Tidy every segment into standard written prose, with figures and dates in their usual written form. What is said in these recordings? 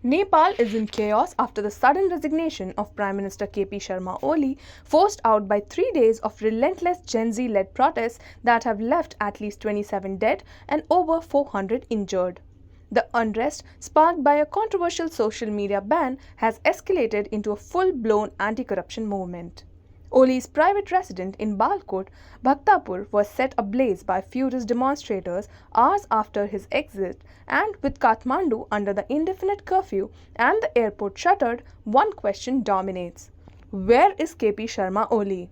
Nepal is in chaos after the sudden resignation of Prime Minister KP Sharma Oli, forced out by 3 days of relentless Gen Z-led protests that have left at least 27 dead and over 400 injured. The unrest, sparked by a controversial social media ban, has escalated into a full-blown anti-corruption movement. Oli's private residence in Balkot, Bhaktapur, was set ablaze by furious demonstrators hours after his exit, and with Kathmandu under the indefinite curfew and the airport shuttered, one question dominates: where is KP Sharma Oli?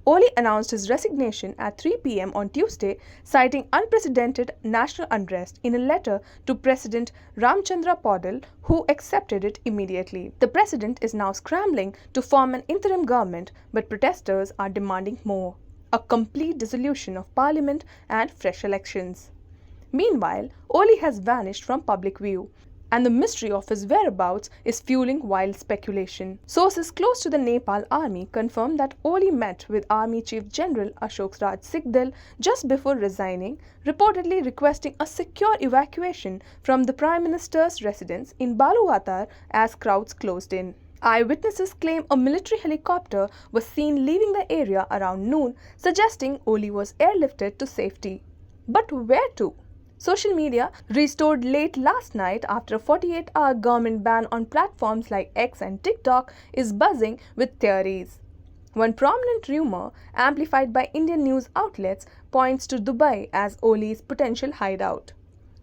Oli announced his resignation at 3 p.m. on Tuesday, citing unprecedented national unrest in a letter to President Ramchandra Paudel, who accepted it immediately. The president is now scrambling to form an interim government, but protesters are demanding more: a complete dissolution of parliament and fresh elections. Meanwhile, Oli has vanished from public view, and the mystery of his whereabouts is fueling wild speculation. Sources close to the Nepal army confirm that Oli met with Army Chief General Ashok Raj Sikdal just before resigning, reportedly requesting a secure evacuation from the Prime Minister's residence in Baluwatar as crowds closed in. Eyewitnesses claim a military helicopter was seen leaving the area around noon, suggesting Oli was airlifted to safety. But where to? Social media, restored late last night after a 48-hour government ban on platforms like X and TikTok, is buzzing with theories. One prominent rumor, amplified by Indian news outlets, points to Dubai as Oli's potential hideout.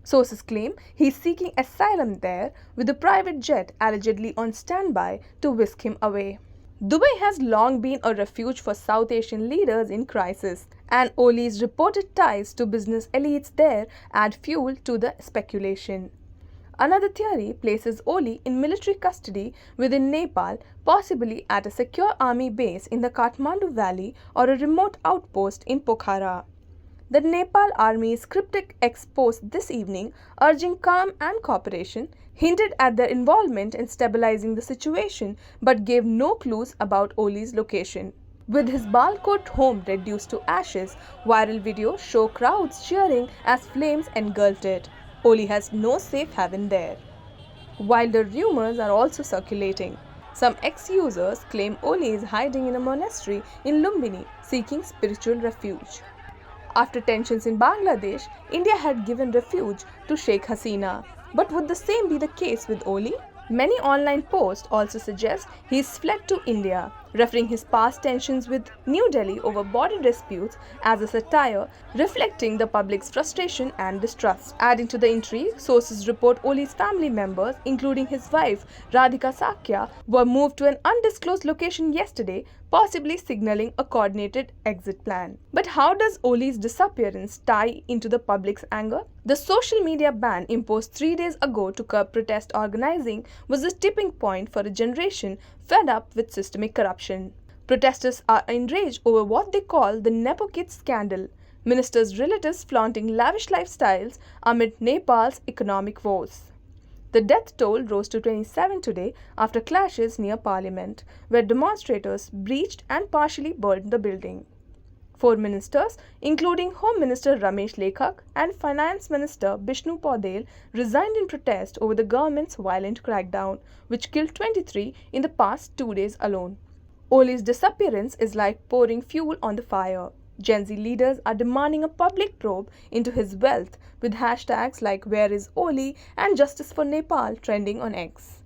Sources claim he's seeking asylum there, with a private jet allegedly on standby to whisk him away. Dubai has long been a refuge for South Asian leaders in crisis, and Oli's reported ties to business elites there add fuel to the speculation. Another theory places Oli in military custody within Nepal, possibly at a secure army base in the Kathmandu Valley or a remote outpost in Pokhara. The Nepal Army's cryptic X post this evening, urging calm and cooperation, hinted at their involvement in stabilizing the situation but gave no clues about Oli's location. With his Balkot home reduced to ashes, viral videos show crowds cheering as flames engulfed it. Oli has no safe haven there. Wilder rumors are also circulating. Some ex-users claim Oli is hiding in a monastery in Lumbini, seeking spiritual refuge. After tensions in Bangladesh, India had given refuge to Sheikh Hasina. But would the same be the case with Oli? Many online posts also suggest he's fled to India, referring his past tensions with New Delhi over border disputes as a satire reflecting the public's frustration and distrust. Adding to the intrigue, sources report Oli's family members, including his wife Radhika Sakya, were moved to an undisclosed location yesterday, possibly signaling a coordinated exit plan. But how does Oli's disappearance tie into the public's anger? The social media ban imposed 3 days ago to curb protest organizing was a tipping point for a generation fed up with systemic corruption. Protesters are enraged over what they call the Nepo Kids scandal, ministers' relatives flaunting lavish lifestyles amid Nepal's economic woes. The death toll rose to 27 today after clashes near Parliament, where demonstrators breached and partially burned the building. 4 ministers, including Home Minister Ramesh Lekhak and Finance Minister Bishnu Paudel, resigned in protest over the government's violent crackdown, which killed 23 in the past 2 days alone. Oli's disappearance is like pouring fuel on the fire. Gen Z leaders are demanding a public probe into his wealth, with hashtags like Where is Oli and Justice for Nepal trending on X.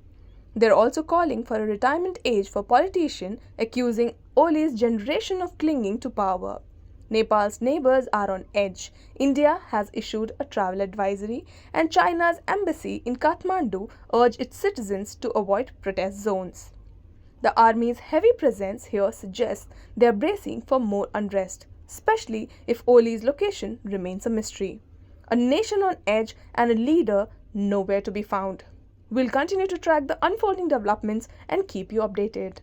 They're also calling for a retirement age for politicians, accusing Oli's generation of clinging to power. Nepal's neighbors are on edge. India has issued a travel advisory, and China's embassy in Kathmandu urged its citizens to avoid protest zones. The army's heavy presence here suggests they are bracing for more unrest, especially if Oli's location remains a mystery. A nation on edge and a leader nowhere to be found. We'll continue to track the unfolding developments and keep you updated.